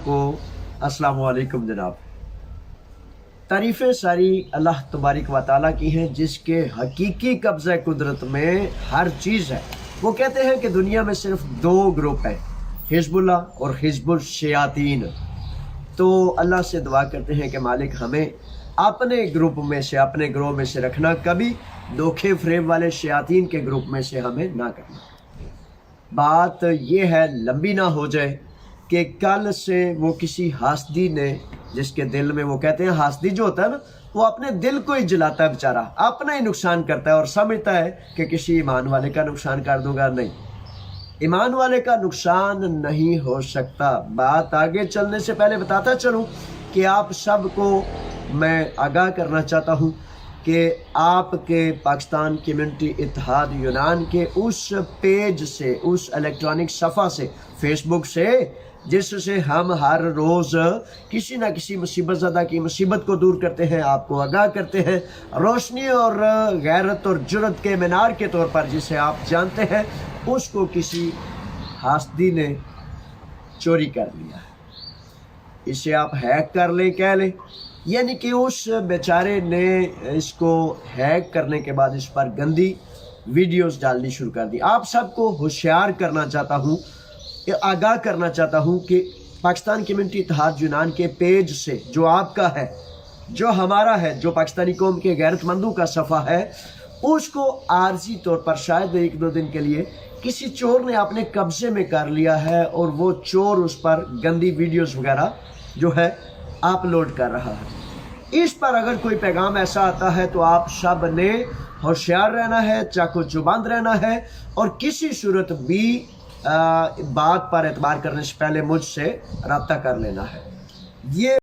को अस्सलाम वालेकुम जनाब। तारीफ़ें सारी अल्लाह तबारक व तआला की हैं जिसके हकीकी कब्ज़ा कुदरत में हर चीज़ है। वो कहते हैं कि दुनिया में सिर्फ दो ग्रुप हैं, हिज़्बुल्लाह और हिज़्बुल शयातीन। तो अल्लाह से दुआ करते हैं कि मालिक हमें अपने ग्रुप में से, अपने ग्रोह में से रखना, कभी धोखे फ़रेब वाले शयातीन के ग्रुप में से हमें ना करना। बात ये है, लंबी ना हो जाए, कि कल से वो किसी हासदी ने, जिसके दिल में, वो कहते हैं हासदी जो होता है ना, वो अपने दिल को ही जलाता है बेचारा, अपना ही नुकसान करता है और समझता है कि किसी ईमान वाले का नुकसान कर दूंगा। नहीं, ईमान वाले का नुकसान नहीं हो सकता। बात आगे चलने से पहले बताता चलूं कि आप सबको मैं आगाह करना चाहता हूं कि आपके पाकिस्तान कम्युनिटी इत्तेहाद यूनान के उस पेज से, उस इलेक्ट्रॉनिक सफ़ा से, फेसबुक से, जिससे हम हर रोज़ किसी न किसी मुसीबत ज़दा की मुसीबत को दूर करते हैं, आपको आगाह करते हैं, रोशनी और गैरत और जुर्रत के मीनार के तौर पर जिसे आप जानते हैं, उसको किसी हासदी ने चोरी कर लिया है। इसे आप हैक कर लें, कह लें, यानी कि उस बेचारे ने इसको हैक करने के बाद इस पर गंदी वीडियोस डालनी शुरू कर दी। आप सबको होशियार करना चाहता हूँ, आगाह करना चाहता हूँ कि पाकिस्तान कम्युनिटी इत्तेहाद यूनान के पेज से, जो आपका है, जो हमारा है, जो पाकिस्तानी कौम के गैरतमंदों का सफ़ा है, उसको आर्जी तौर पर शायद एक दो दिन के लिए किसी चोर ने अपने कब्जे में कर लिया है और वो चोर उस पर गंदी वीडियोस वगैरह जो है अपलोड कर रहा है। इस पर अगर कोई पैगाम ऐसा आता है तो आप सब ने होशियार रहना है, चाको चुबंद रहना है और किसी सूरत भी बात पर एतबार करने से पहले मुझसे रब्ता कर लेना है। ये